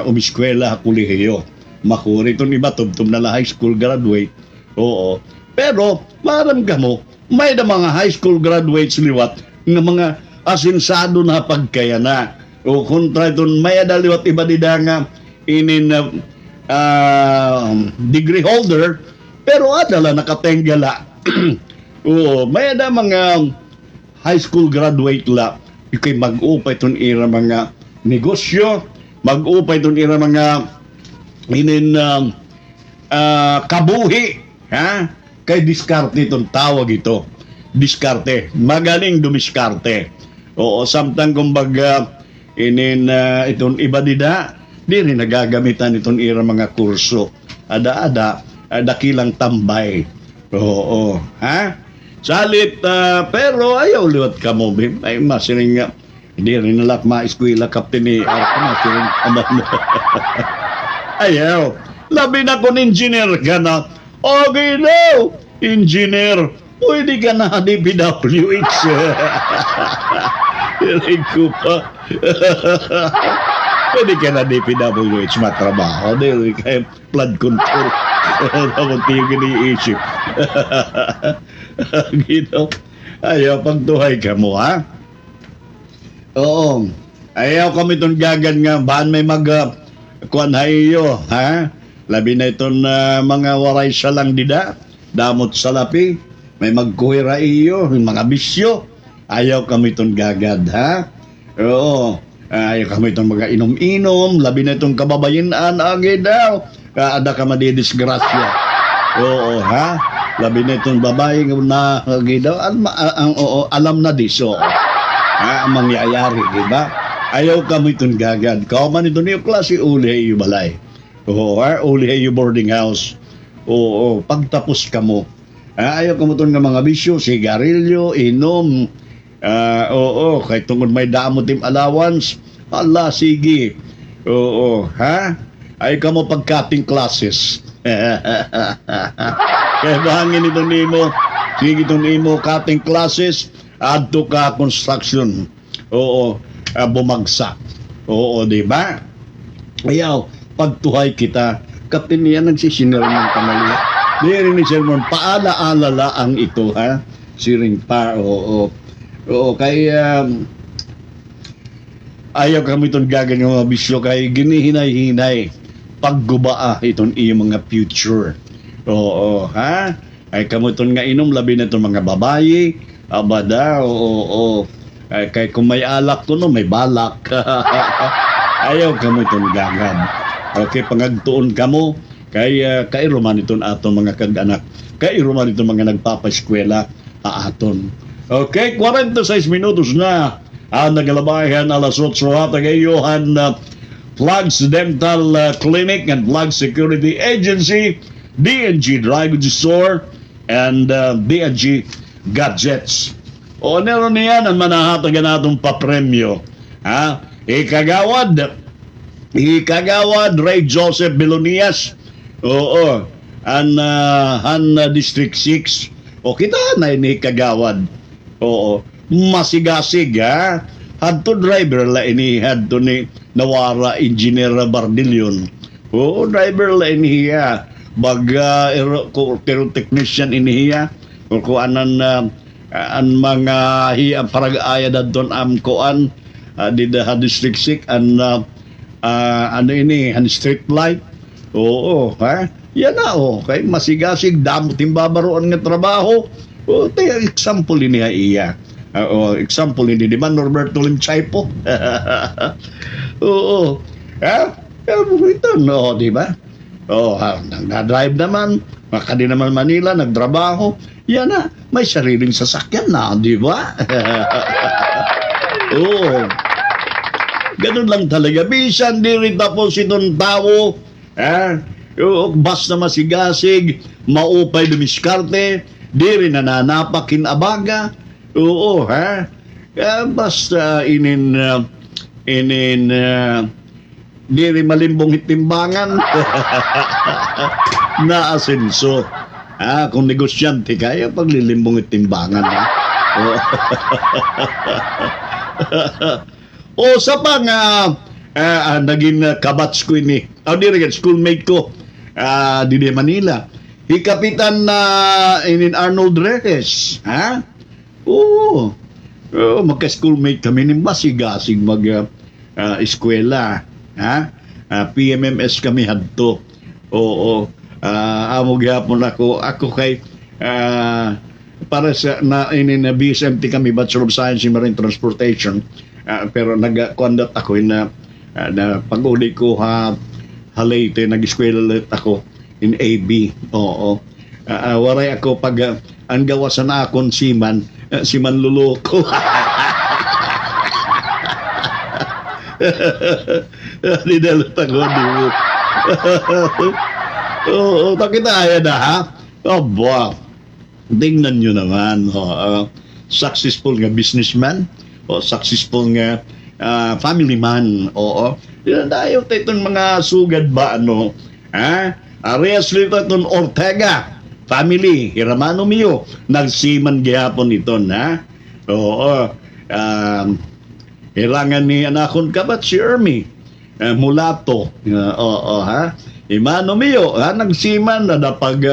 umiskwela kulihiyo. Makuri iton iba tubtub na la high school graduate. Oo. Pero maram ka mo may da mga high school graduates liwat ng mga asinsado na pagkayana o kontra iton may adaliwat iba dida nga inin degree holder pero adala nakatenggala. Oo, may ada mga high school graduate la ikay mag-upay iton ira mga negosyo, mag-upay iton ira mga inin kabuhi, ha? Kay diskarte itong tawag ito. Diskarte. Magaling dumiskarte. Oo, samtang kumbaga itong iba dida, di rin nagagamitan itong ira mga kurso. Ada-ada, dakilang tambay. Oo, ha? Salit, pero ayaw liwat ka mo, bim. Ay, masiling nga. Hindi rin nalak ma-eskwila kapten ni Arko, masiling amano. Ayaw. Labi na kung engineer ka na. Okay daw, engineer, pwede ka na DPWH. Hilig ko pa. Pwede ka na DPWH matrabaho. Dahil kayo flood control. Dapat yung gini-issue. Gito. Ayaw, pagtuhay ka mo, ha? Oo. Ayaw kami itong gagan nga. Baan may kuan hayo, ha? Labi na itong mga waray siya lang dida, damot sa lapi, may magkuhira iyo, mga bisyo. Ayaw kami itong gagad, ha? Oo, ayaw kami itong mga inom-inom, labi na itong kababayinan, agi daw, ada ka madidisgrasya. Oo, ha? Labi na itong babae na, agi daw, alam na diso. Ha, ang mangyayari, di ba? Ayaw kami itong gagad. Kauman ito niyo klase uli iyo balay. Oo, uli yung boarding house. Oo, pagtapos ka mo. Ayaw ka mo itong mga bisyo, sigarilyo, inom. Oo, kahit tungkol may damot yung allowance. Ala, sige. Oo, ha? Ayaw ka mo pag-cutting classes. Kaya bahangin ito nimo. Sige ito nimo, cutting classes. Add to ka construction. Oo, bumagsak. Oo, di ba? Ayaw, pagtuhay kita, kapten niya nagsisinir ng kamali. Di ni Sermon, paala-ala ang ito, ha? Siring pa, oo. Oo, kaya ayaw kami itong gagan ng mga bisyo, kaya ginihinay-hinay paggubaa itong iyong mga future. Oo, ha? Ay kamo itong nga inom, labi na itong mga babae, abada, oo. Ay, kaya kung may alak to, no, may balak. Ayaw kamo itong gagan. Okay, pangagtuon ka mo, kay kairuman itong aton mga kag-anak. Kairuman itong mga nagpapaskwela aton. Okay, 46 minutos na ang nagalabayan alas 8 tagayohan Plugs Dental Clinic and Plug Security Agency, D&G Driving Store, and D&G Gadgets. O, meron niyan ang manahatagan natong papremyo. Ha? Ikagawad Ray Joseph Belonias. Oo. Han District 6. O kita na ini kagawad. Oo. Masigasig, ha. Hadto driver la ini hadto ni Nawara Engineer Bardillion. Oo, driver la ini hiya. Baga pero technician ini hiya. Kung anan ang mga hiya parag-aya dadton am koan di the District 6 and ano ini, ang street light. Oo, ha? Yan na, kay masigasig, damot timbabaroan nga trabaho. O, tayo, example ini iya. Example ini, di ba, Norberto Limchaypo? Oo, ha? Ito, no, di ba? Nag-drive naman, makadi naman Manila, nagtrabaho. Yan na, may sariling sasakyan na, di ba? Oo. Ganun lang talaga. Bisan di rin tapos itong tao, basta masigasig, maupay dumiskarte, di rin nananapak kinabaga, Oo, ha? Basta di rin malimbong itimbangan na asenso. Kung negosyante kaya paglilimbong itimbangan. Ha? Sa pa nga naging kabats ko ini. Di rin, schoolmate ko di Manila. Kapitan na inin Arnold Reyes. Ha? Oo. Magka-schoolmate kami ni Masigasig eskwela. Ha? PMMS kami hadto. Oo. Amo gyapon ako kay para sa na BSMT kami, Bachelor of Science in Marine Transportation. Pero nag-conduct ako na pag-uli ko halate, nag-eskwela ulit ako in AB. Oo. Waray ako pag ang gawasan na akong siman luloko. Didalot ako, di mo. Oo, takita na ha? Aba, tingnan nyo naman. Successful nga businessman, successful nga family man. Oo. Dayo itong mga sugad ba, ano? Arias Lito itong Ortega family, Hiramano Mio, nagsiman gihapon ito, ha? Oo. Hirangan ni anakon kabat si Ermi, mulato. Ha? Imano Mio, nagsiman na napag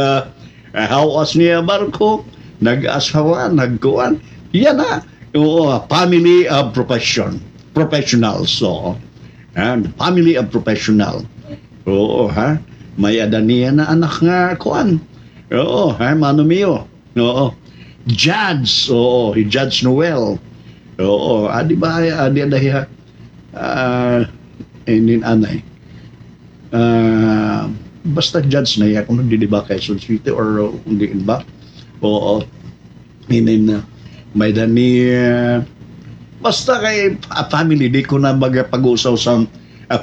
hawas niya barko, nag-asawa, nagkuan. Yan na. Oo, family of professionals. So, family of professional. Oo, ha? May adaniya na anak nga kuan. Oo, ha? Mano Mio. Oo. Judge. Oo, Judge Noel. Oo, di ba? Adi adahiya. Inin anay. Basta judge na kung hindi ba Quezon City or hindi ba. Oo. Inin na. May dani. Basta kay family. Di ko na pag-usaw sa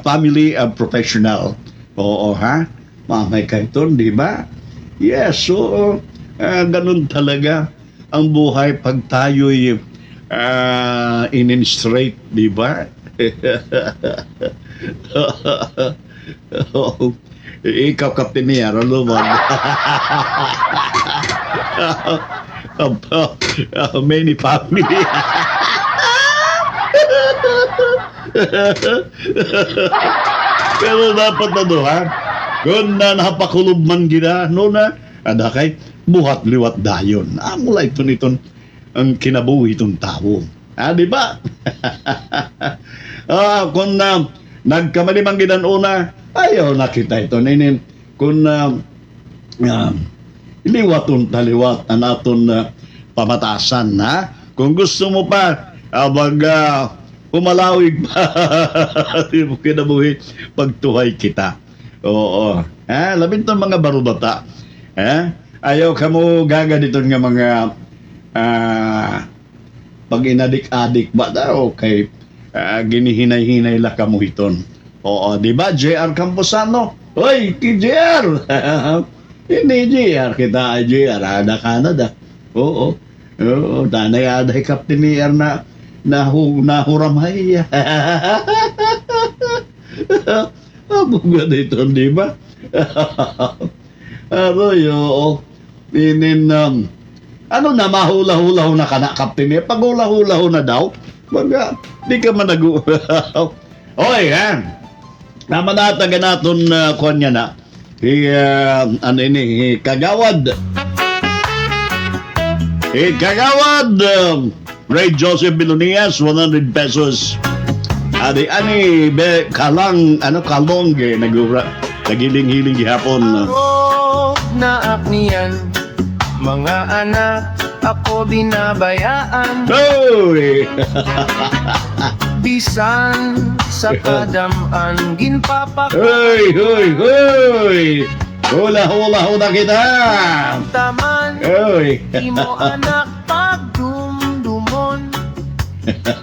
family professional. Oo, ha? Mamay kayo ito, di ba? Yes, so ganun talaga ang buhay pag tayo'y in-straight, di ba? Ikaw, Captain Nier, ano ba? Many family. Pero dapat na do, ha? Kung na napakulob man gina, no na, adakay, buhat liwat dayon. Mula ito nitong ang kinabuhi itong tao. Di ba? Kung nagkamalimang ginanuna, ayaw nakita ito. Kung liwaton taliwat ang aton pamatasan, ha? Kung gusto mo pa, pumalawig pa, di mo kinabuhi, pagtuhay kita. Oo. Labing itong mga barubata. Ayaw ka mo gaga dito nga mga pag inadik-adik ba daw kay ginihinay-hinay la ka mo hiton. Oo, di ba JR Camposano? Hoy, JR! Hindi JR, kita JR, ada Canada. Oo. Oo, tanay aday Captain Nier na nahuramay. Buga dito, di ba? Oo. Ano na, mahula-hula na ka na, Captain? Pag hula-hula na daw, baga, di ka man Oy, namanataga natin kuhan niya na. Kagawad. Kagawad, Ray Joseph Bilonias, 100 pesos. Ani, kalong, nagiling-hiling gihapon. Naak niyan, mga anak, ako binabayaan. Hoy! Bisan sa kadaman, ginpapak. Hoy! Hula kita! Taman, Hoy! imo anak pagdumdumon.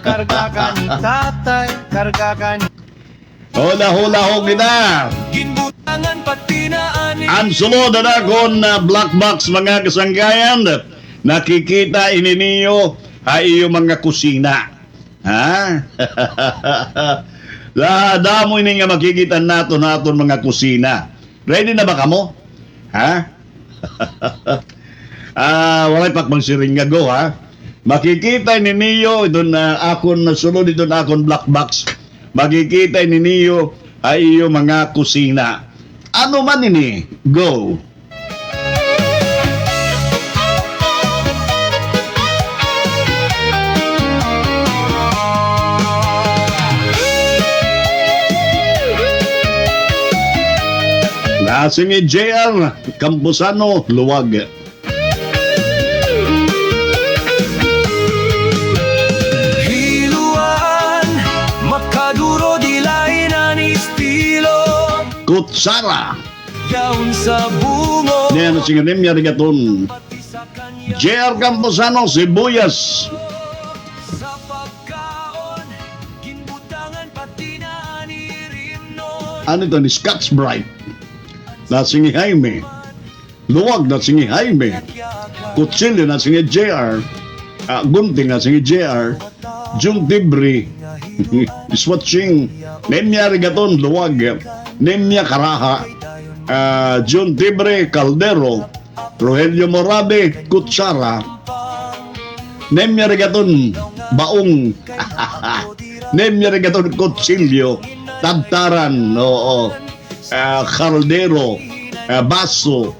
Karga ka ni tatay, karga ka ni Hula kita! ginbutangan pati na ani. Ang sulod na akong black box mga kasangkayan. Nakikita ini niyo ay iyong mga kusina. Ha? Damo ini nga makikita naton mga kusina. Ready na ba kamo? Ha? Walay pakmangsiring nga go, ha? Makikita ni Niyo doon na akon nasunod dito na akon black box. Makikita ni Niyo ay iyong mga kusina. Ano man ini? Go. Nasingi JR Campusano Luwag. Hiluan, makaduro di lain ang estilo. Kutsara. Yaon sa bungo. Niya nasingi Nemya Rigaton. Pati sa kanya JR Campusano Sibuyas. sa pagkaon. Ginbutangan pati na ni Rimnon. Ano ito ni Scotch Bright? Nasingi Jaime. Luwag nasingi Jaime. Kutsilyo nasingi JR. Gunting nasingi JR. Jung Dibri. Swatching. Nemya Rigaton Luwag. Nemya Karaha. Jun Dibri Caldero. Rogelio Morabe Kutsara. Nemya Rigaton Baong. Nemya Rigaton Kutsilyo. Tagtaran. Oo. Caldero, baso,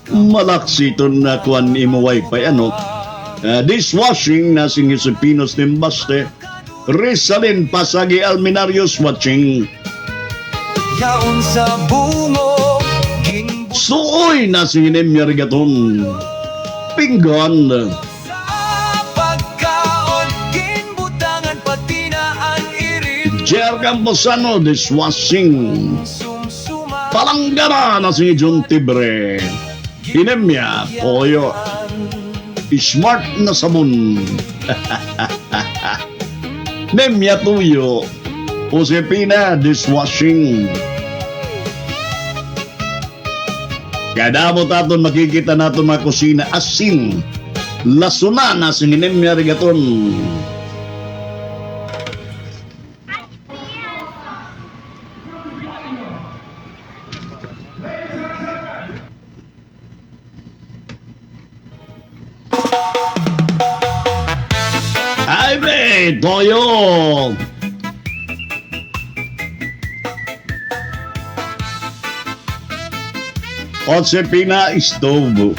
malaksi ito na kuan imuway pa, ano. Dishwashing na singi sa Pinos Nimbaste, Rizalin Pasagi Alminarios watching. Yaon sa bungo. Suoy na singi Nemya Rigaton, Pinggan. Sa pagkaon. Ginbutangan pati na ang Rimnon. Jer Camposano Dishwashing. Sumsuma. Palanggana na si John Tibre. Inemya, Poyo. Smart na sabon. Nemya Tuyo. Josepina Dishwashing. Kadamot aton makikita naton mga kusina asin. Lasuna na si Nemya Rigaton. Ay, be, Toyo! Josepina Stove.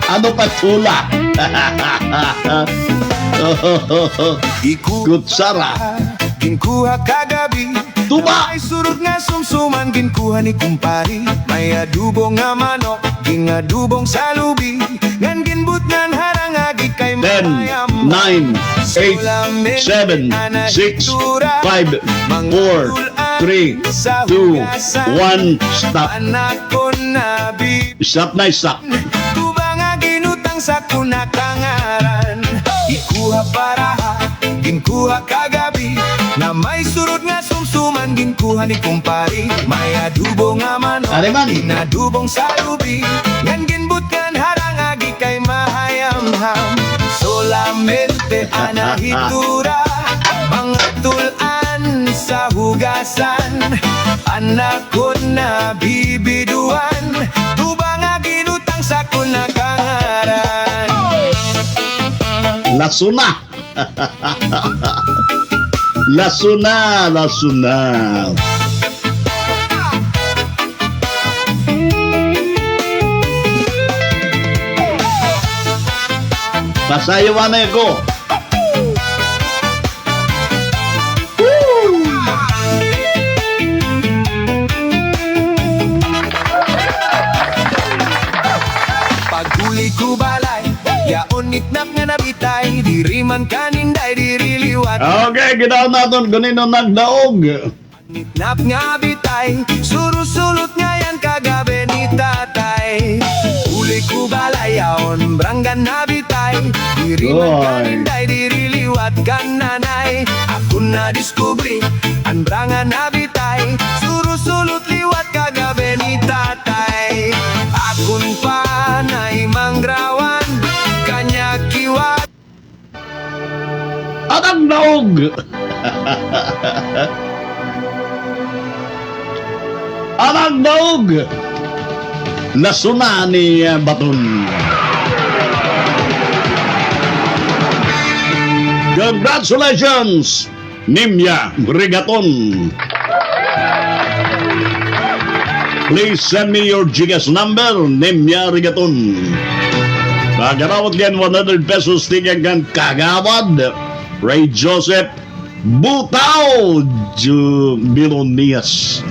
Ano pa tula? Kutsara. Ginkuha kagabi. Tuba. May surut nga sumsuman. Ginkuha ni kumpari. May adubong nga manok. Gingadubong sa lubi. Ngan ginbut ngan harangagi kay 10, 9, 8, 7, 6, 5, 4, 3, 2, 1, stop. Anak ko na Stop na, stop. Tuba nga ginutang sa kunakangaran. Ikuha para ginkuha kagabi. Na may surut nga sumsuman. Ginkuha ni kumpari. May adubo nga manok. Are man. Ginadubong sa lubi. Ngan ginbut ngan harangagi kay mahayamham. Solamente anahitura. Mga tulan sa hugasan. Anak ko na bibiduan. Tuba nga ginutang sa kunakangaran. Lasuna. Lasuna, lasuna. Pasayawan na ko. Paguli ko balay, yaon nitnap nga nabitay. Diri man kaninday, diri liwat. Okay, ginaw natin ganino nagdaog. Nitnap nga bitay, surusulot nga yan kagabi ni tatay. Uli ko balay, yaon branggan na bitay. Diri man Oy. kaninday, diri liwat kan nanay. Ako na diskubri Ang brangan na bitay Surusulot liwat kagabi ni tatay Akun pa na'y manggrawan Kanya kiwat At ang naog! At ang naog! Nasuna ni Baton. Congratulations, Nimya Rigaton. Please send me your GCash number, Nimya Rigaton. Pagarawat yan 100 pesos tingnan kan kagawad. Ray Joseph Butao Bilonias.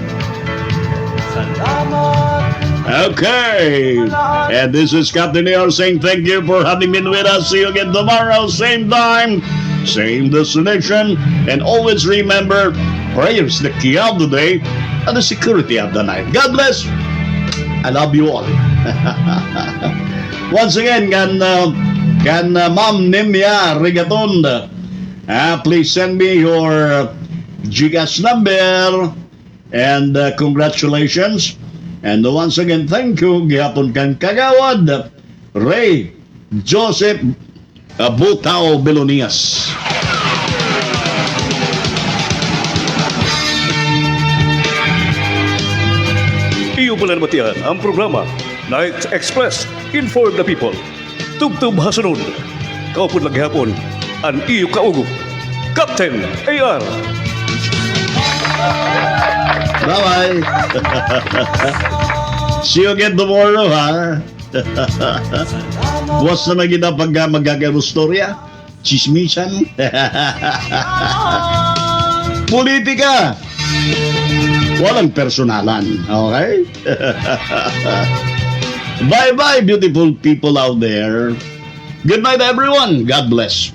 Okay, and this is Captain AR saying thank you for having been with us. See you again tomorrow, same time, same destination, and always remember, prayer is the key of the day and the security of the night. God bless. I love you all. Once again, can Ma'am Nimya Rigaton, please send me your GCash number and congratulations. And once again, thank you. Gihapon kang kagawad, Ray Joseph Butao Belonias. Iyo pala namatiyan ang programa Night Express. Inform the people. Tugtub hasunod. Kaupon lagi hapon. Ang iyo kaugo. Captain AR. Bye-bye. See you again tomorrow, ha? Buwas na magina pag magagano storya? Chismisan? Politika! Walang personalan, okay? Bye-bye, beautiful people out there. Good night, everyone. God bless.